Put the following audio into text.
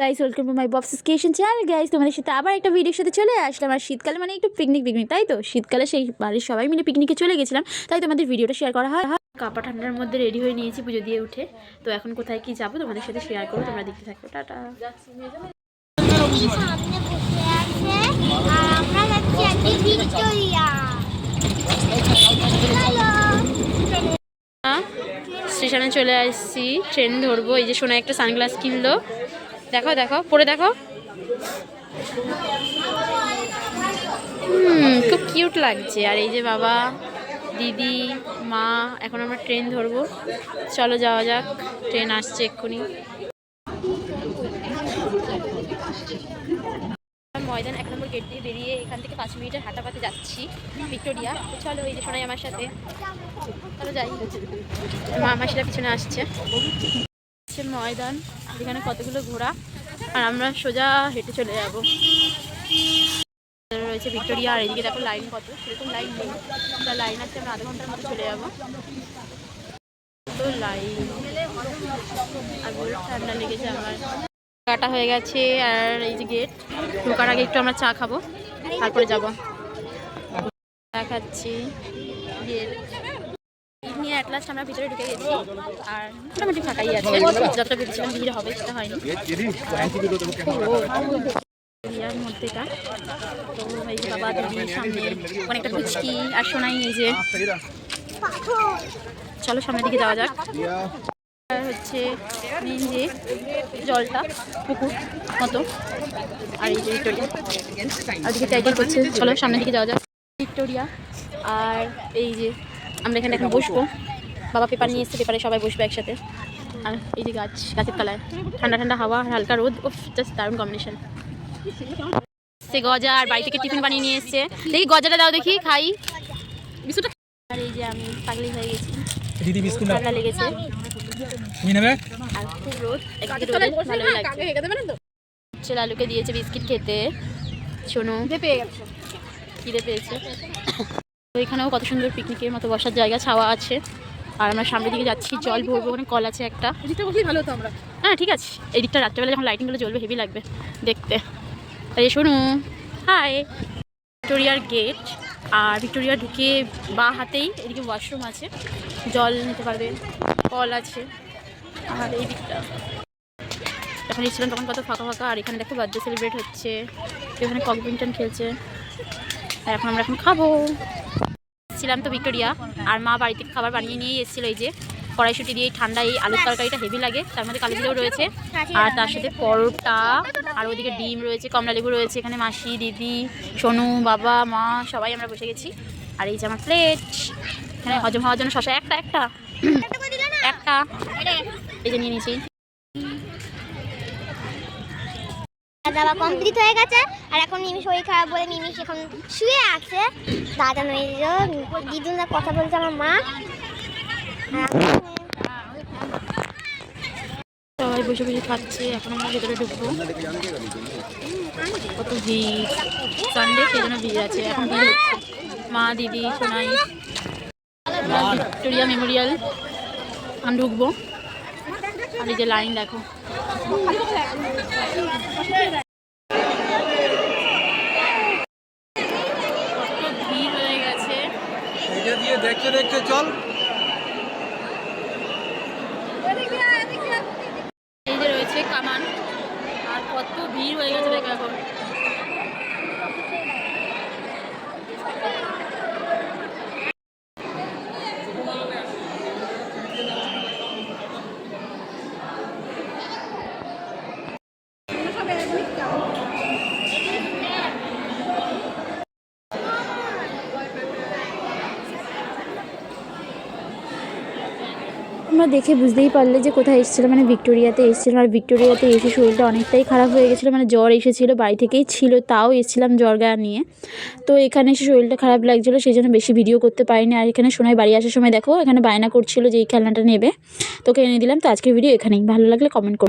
Guys, welcome to my Bob's creation channel. Guys, তোমাদের সাথে আবার একটা ভিডিওর সাথে চলে আসলাম। আর শীতকালে মানে একটু পিকনিক, তাই তো শীতকালে সেই বাড়ির সবাই মিলে পিকনিকে চলে গেছিলাম, তাই তোমাদের ভিডিওটা শেয়ার করা হয়। কাপা ঠান্ডার মধ্যে রেডি হয়ে নিয়েছি পুজো দিয়ে উঠে। তো এখন কোথায় কি যাবো তোমাদের সাথে শেয়ার করবো, তোমরা দেখতে থাকো। টাটা। স্টেশনে চলে আসছি, ট্রেন ধরবো। এই যে সোনা একটা সানগ্লাস কিনলো, দেখো দেখো পরে দেখো, খুব কিউট লাগছে। আর এই যে বাবা, দিদি, মা, এখন আমরা ট্রেন ধরবো। চলো যাওয়া যাক, ট্রেন আসছে এক্ষুনি। ময়দান 1 নম্বর গেট দিয়ে বেরিয়ে এখান থেকে 5 মিনিটের হাঁটা পথে যাচ্ছি ভিক্টোরিয়া। চলো, এই যে সোনাই আমার সাথে, চলো যাই। মা মাসিরা পিছনে আসছে। ময়দান, এখানে কতগুলো ঘোড়া, আর আমরা সোজা হেঁটে চলে যাব। রয়েছে ভিক্টোরিয়া। আর এদিকে দেখো লাইন কত, সেরকম লাইন নেই, লাইন আছে। আমরা আধা ঘন্টার মধ্যে চলে যাবো। তো লাইন, আর ঠান্ডা লেগেছে আমার। কাটা হয়ে গেছে। আর এই যে গেট, ঢোকার আগে একটু আমরা চা খাবো, তারপরে যাবো। চা খাচ্ছি, গেট নিয়ে অ্যাট লাস্ট আমরা ভিতরে ঢুকে গেছি। আর মোটামুটি ফাঁকাই আছে, যতটা ভেবেছিলাম ভিড় হবে সেটা হয়নি। এরিয়ার মধ্যেটা তো এই যে বাবা, দিদি, সামনে অনেকটা পুচকি আর সোনাই। এই যে চলো সামনের দিকে যাওয়া যাক। হচ্ছে মেন যে জলটা, পুকুর মতো। আর এই যে ভিক্টোরিয়া, আর দিকে টাইটেল করছে। চলো সামনের দিকে যাওয়া যাক, ভিক্টোরিয়া। আর এই যে আমরা এখানে এখন বসবো। বাবা পেপার নিয়ে এসছে, পেপারে সবাই বসবে একসাথে। আর এই যে গাছের তলায় ঠান্ডা ঠান্ডা হাওয়া, হালকা রোদ, ও জাস্ট দারুণ কম্বিনেশন। সে গজা, আর বাড়ি থেকে টিফিন বানিয়ে নিয়ে এসছে। দেখি গজাটা দাও, দেখি খাই বিস্কুটটা। আর এই যে আমি পাগলি হয়ে গেছি, ঠান্ডা লেগেছে আর খুব রোদ, ভালোই লাগছে। লালুকে দিয়েছে বিস্কিট খেতে, শোনো খিদে পেয়েছে। তো এখানেও কত সুন্দর পিকনিকের মতো বসার জায়গা, ছাওয়া আছে। আর আমরা সামনের দিকে যাচ্ছি, জল ভরবো, ওখানে কল আছে একটা। এদিকটা বসলেই ভালো হতো আমরা। হ্যাঁ ঠিক আছে, এই দিকটা রাত্রেবেলা যখন লাইটিংগুলো জ্বলবে হেভি লাগবে দেখতে। তাই শোনো, হাই। ভিক্টোরিয়ার গেট, আর ভিক্টোরিয়া ঢুকে বা হাতেই এদিকে ওয়াশরুম আছে, জল নিতে পারবে, কল আছে। আর এই দিকটা যখন এসেছিলাম তখন কত ফাঁকা ফাঁকা। আর এখানে দেখো বার্থডে সেলিব্রেট হচ্ছে, এখানে ব্যাডমিন্টন খেলছে। আর এখন আমরা খাবো। ছিলাম তো ভিক্টোরিয়া, আর মা বাড়ি থেকে খাবার বানিয়ে নিয়ে এসেছিলো। এই যে কড়াইশুঁটি দিয়ে ঠান্ডা এই আলুর তরকারিটা হেভি লাগে, তার মধ্যে কালো জিরেও রয়েছে, আর তার সাথে পরোটা, আর ওদিকে ডিম রয়েছে, কমলা লেবু রয়েছে। এখানে মাসি, দিদি, সোনু, বাবা, মা সবাই আমরা বসে গেছি। আর এই যে আমার প্লেট, এখানে হজম হওয়ার জন্য শসা একটা একটা একটা এই যে নিয়ে নিয়েছি। দাবা কমপ্লিট হয়ে গেছে। আর এখন মিমি শরীর খারাপ বলে মিমি এখন শুয়ে আছে। দাদা দিদুনরা কথা বলছে, আমার মা। সবাই বসে বসে খাচ্ছে। এখন আমরা ভেতরে ঢুকবো। কত ভিড়, সানডে সেই জন্য ভিড় আছে, এখন ভিড় হচ্ছে। মা, দিদি, সোনাই, ভিক্টোরিয়া মেমোরিয়াল আমি ঢুকবো। আর এই যে লাইন দেখো, ভিড় হয়ে গেছে। দেখতে দেখতে চল। এই যে রয়েছে কামান, আর কত ভিড় হয়ে গেছে দেখো এখন। তোমরা দেখে বুঝতেই পারলে যে কোথায় এসেছিলাম, মানে ভিক্টোরিয়াতে এসেছিলাম। আর ভিক্টোরিয়াতে এসে শরীরটা অনেকটাই খারাপ হয়ে গেছিলো, মানে জ্বর এসেছিলো, বাড়ি থেকেই ছিল, তাও এসেছিলাম জ্বর গা নিয়ে। তো এখানে এসে শরীরটা খারাপ লাগছিলো, সেই জন্য বেশি ভিডিও করতে পারিনি। আর এখানে সোনাই বাড়ি আসার সময় দেখো এখানে বায়না করছিলো যে এই খেলনাটা নেবে, তোকে এনে দিলাম। তো আজকের ভিডিও এখানেই, ভালো লাগলে কমেন্ট করুন।